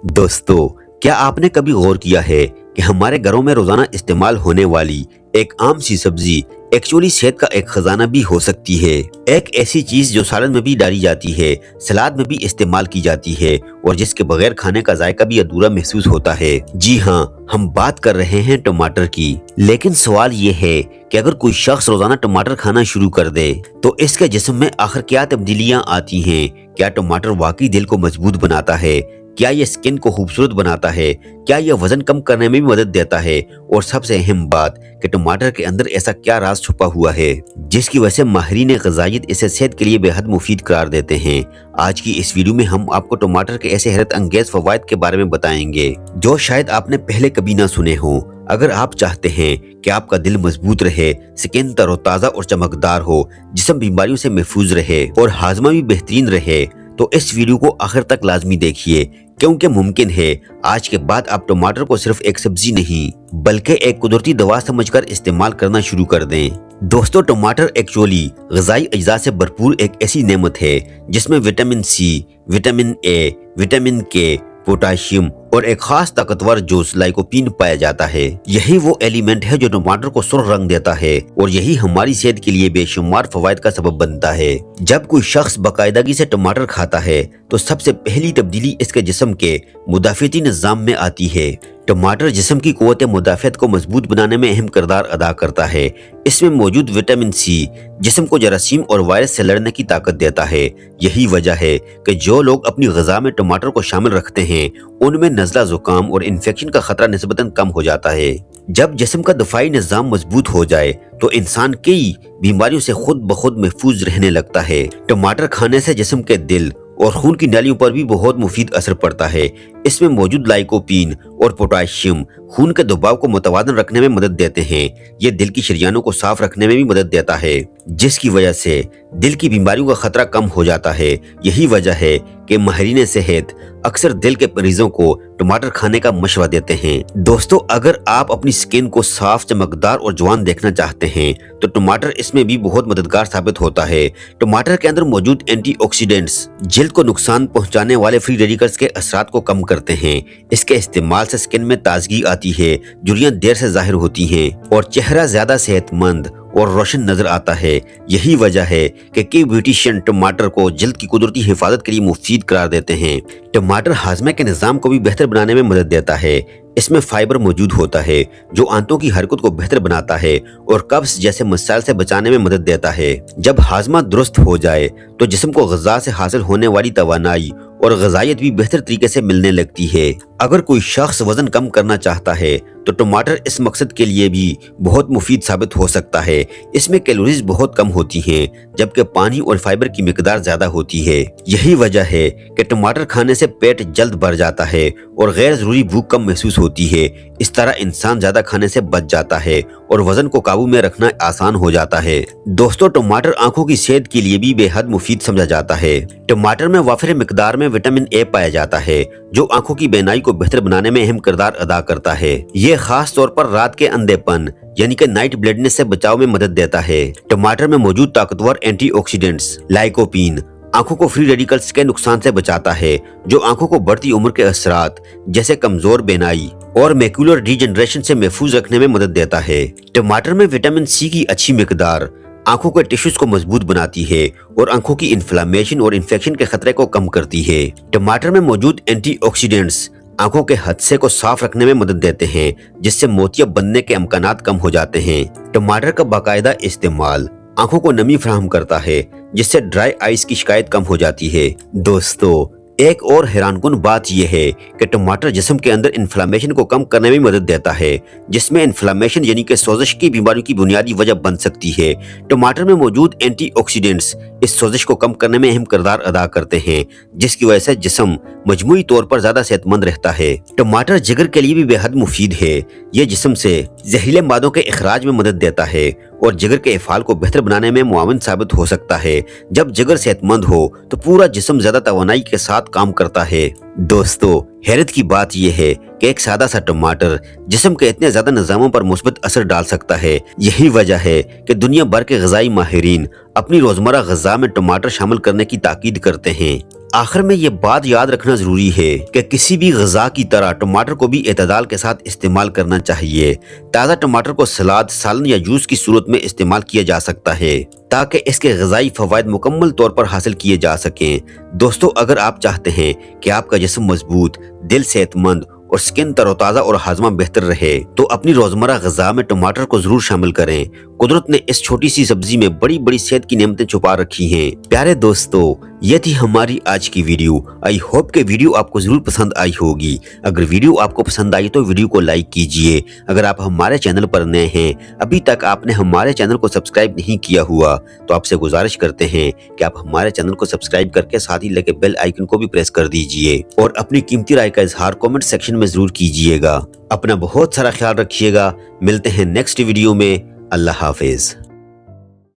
दोस्तों, क्या आपने कभी गौर किया है कि हमारे घरों में रोजाना इस्तेमाल होने वाली एक आम सी सब्जी एक्चुअली सेहत का एक खजाना भी हो सकती है। एक ऐसी चीज जो सालन में भी डाली जाती है, सलाद में भी इस्तेमाल की जाती है और जिसके बगैर खाने का जायका भी अधूरा महसूस होता है। जी हाँ, हम बात कर रहे हैं टमाटर की। लेकिन सवाल ये है कि अगर कोई शख्स रोजाना टमाटर खाना शुरू कर दे तो इसके जिस्म में आखिर क्या तब्दीलियां आती हैं? क्या टमाटर वाकई दिल को मजबूत बनाता है? क्या ये स्किन को खूबसूरत बनाता है? क्या ये वजन कम करने में भी मदद देता है? और सबसे अहम बात कि टमाटर के अंदर ऐसा क्या राज छुपा हुआ है जिसकी वजह से माहिरीन ग़िज़ाइयत इसे सेहत के लिए बेहद मुफीद करार देते हैं। आज की इस वीडियो में हम आपको टमाटर के ऐसे हैरत अंगेज फवायद के बारे में बताएंगे जो शायद आपने पहले कभी ना सुने हों। अगर आप चाहते हैं कि आपका दिल मजबूत रहे, स्किन तरोताजा और चमकदार हो, जिस्म बीमारियों से महफूज रहे और हाजमा भी बेहतरीन रहे, तो इस वीडियो को आखिर तक लाजमी देखिए, क्योंकि मुमकिन है आज के बाद आप टमाटर को सिर्फ एक सब्जी नहीं बल्कि एक कुदरती दवा समझकर इस्तेमाल करना शुरू कर दें। दोस्तों, टमाटर एक्चुअली ग़िज़ाई अज्जा से भरपूर एक ऐसी नेमत है जिसमें vitamin C, vitamin A, vitamin K, potassium और एक खास ताकतवर जोश लाइकोपीन पाया जाता है। यही वो एलिमेंट है जो टमाटर को सुर्ख रंग देता है और यही हमारी सेहत के लिए बेशुमार फवायद का सबब बनता है। जब कोई शख्स बाकायदगी से टमाटर खाता है तो सबसे पहली तब्दीली इसके जिस्म के मुदाफ़ियती निज़ाम में आती है। टमाटर जिस्म की क़ुव्वत मुदाफ़ियत को मजबूत बनाने में अहम किरदार अदा करता है। इसमें मौजूद विटामिन सी जिस्म को जरासीम और वायरस से लड़ने की ताकत देता है। यही वजह है कि जो लोग अपनी ग़िज़ा में टमाटर को शामिल रखते हैं उनमें नज़ला, ज़ुकाम और इन्फेक्शन का खतरा निस्बतन कम हो जाता है। जब जिस्म का दफ़ाई निज़ाम मजबूत हो जाए तो इंसान कई बीमारियों से खुद ब खुद महफूज रहने लगता है। टमाटर खाने से जिस्म के दिल और खून की नालियों पर भी बहुत मुफीद असर पड़ता है। इसमें मौजूद लाइकोपीन और पोटाशियम खून के दबाव को मुतवाज़न रखने में मदद देते हैं। ये दिल की शरियानों को साफ रखने में भी मदद देता है, जिसकी वजह से दिल की बीमारियों का खतरा कम हो जाता है। यही वजह है कि माहिरीन सेहत अक्सर दिल के मरीजों को टमाटर खाने का मशवरा देते हैं। दोस्तों, अगर आप अपनी स्किन को साफ, चमकदार और जवान देखना चाहते हैं तो टमाटर इसमें भी बहुत मददगार साबित होता है। टमाटर के अंदर मौजूद एंटीऑक्सीडेंट्स जिल्द को नुकसान पहुंचाने वाले फ्री रेडिकल्स के असरात को कम करते हैं। इसके इस्तेमाल से स्किन में ताजगी आती है, झुर्रियां देर से जाहिर होती हैं और चेहरा ज्यादा सेहतमंद और रोशन नजर आता है। यही वजह है कि कई ब्यूटिशियन टमाटर को जल्द की कुदरती हिफाजत के लिए मुफीद करार देते हैं। टमाटर हाजमे के निज़ाम को भी बेहतर बनाने में मदद देता है। इसमें फाइबर मौजूद होता है जो आंतों की हरकत को बेहतर बनाता है और कब्ज जैसे मसाइल से बचाने में मदद देता है। जब हाजमा दुरुस्त हो जाए तो जिस्म को ग़िज़ा से हासिल होने वाली तवानाई और ग़िज़ाइयत भी बेहतर तरीके से मिलने लगती है। अगर कोई शख्स वजन कम करना चाहता है तो टमाटर इस मकसद के लिए भी बहुत मुफीद साबित हो सकता है। इसमें कैलोरीज बहुत कम होती हैं जबकि पानी और फाइबर की मिकदार ज्यादा होती है। यही वजह है कि टमाटर खाने से पेट जल्द भर जाता है और गैर जरूरी भूख कम महसूस होती है। इस तरह इंसान ज्यादा खाने से बच जाता है और वजन को काबू में रखना आसान हो जाता है। दोस्तों, टमाटर आंखों की सेहत के लिए भी बेहद मुफीद समझा जाता है। टमाटर में वाफिर मिकदार में विटामिन ए पाया जाता है जो आंखों की बेनाई को बेहतर बनाने में अहम किरदार अदा करता है। ये खास तौर पर रात के अंधेपन यानी कि नाइट ब्लाइंडनेस से बचाव में मदद देता है। टमाटर में मौजूद ताकतवर एंटीऑक्सीडेंट्स लाइकोपीन आंखों को फ्री रेडिकल्स के नुकसान से बचाता है जो आंखों को बढ़ती उम्र के असरात जैसे कमजोर बेनाई और मैक्यूलर डिजेनरेशन से महफूज रखने में मदद देता है। टमाटर में विटामिन सी की अच्छी मिकदार आंखों के टिश्यूज को मजबूत बनाती है और आंखों की इन्फ्लेमेशन और इन्फेक्शन के खतरे को कम करती है। टमाटर में मौजूद एंटीऑक्सीडेंट्स आंखों के हादसे को साफ रखने में मदद देते हैं जिससे मोतिया बनने के अमकानात कम हो जाते हैं। टमाटर का बाकायदा इस्तेमाल आंखों को नमी फराहम करता है जिससे ड्राई आइज की शिकायत कम हो जाती है। दोस्तों, एक और हैरानकुन बात यह है कि टमाटर जिस्म के अंदर इन्फ्लेमेशन को कम करने में मदद देता है, जिसमें इन्फ्लेमेशन यानी कि सोजिश की बीमारियों की बुनियादी वजह बन सकती है। टमाटर में मौजूद एंटीऑक्सीडेंट्स इस सोजिश को कम करने में अहम किरदार अदा करते हैं जिसकी वजह से जिस्म मजमूई तौर पर ज्यादा सेहतमंद रहता है। टमाटर जिगर के लिए भी बेहद मुफीद है। ये जिस्म से जहरीले मादों के इखराज में मदद देता है और जिगर के इफाल को बेहतर बनाने में मुआविन साबित हो सकता है। जब जिगर सेहतमंद हो तो पूरा जिस्म ज्यादा तवानाई के साथ काम करता है। दोस्तों, हैरत की बात यह है कि एक सादा सा टमाटर जिस्म के इतने ज्यादा निज़ामों पर मुस्बत असर डाल सकता है। यही वजह है कि दुनिया भर के ग़िज़ाई माहिरीन अपनी रोजमर्रा ग़िज़ा में टमाटर शामिल करने की ताकीद करते हैं। آخر میں یہ بات یاد رکھنا ضروری ہے کہ کسی بھی غذا کی طرح ٹماٹر کو بھی اعتدال کے ساتھ استعمال کرنا چاہیے۔ تازہ ٹماٹر کو سلاد، سالن یا جوس کی صورت میں استعمال کیا جا سکتا ہے تاکہ اس کے غذائی فوائد مکمل طور پر حاصل کیے جا سکیں۔ دوستو، اگر آپ چاہتے ہیں کہ آپ کا جسم مضبوط، دل صحت مند اور سکن تر و تازہ اور ہاضمہ بہتر رہے تو اپنی روزمرہ غذا میں ٹماٹر کو ضرور شامل کریں۔ قدرت نے اس چھوٹی سی سبزی میں بڑی بڑی صحت کی نعمتیں چھپا رکھی ہیں۔ پیارے دوستو، یہ تھی ہماری آج کی ویڈیو۔ آئی ہوپ کہ ویڈیو آپ کو ضرور پسند آئی ہوگی۔ اگر ویڈیو آپ کو پسند آئی تو ویڈیو کو لائک کیجئے۔ اگر آپ ہمارے چینل پر نئے ہیں، ابھی تک آپ نے ہمارے چینل کو سبسکرائب نہیں کیا ہوا تو آپ سے گزارش کرتے ہیں کہ آپ ہمارے چینل کو سبسکرائب کر کے ساتھ ہی لگے بیل آئیکن کو بھی پریس کر دیجئے اور اپنی قیمتی رائے کا اظہار کامنٹ سیکشن میں ضرور کیجئے گا۔ اپنا بہت سارا خیال رکھیے گا۔ ملتے ہیں نیکسٹ ویڈیو میں۔ اللہ حافظ۔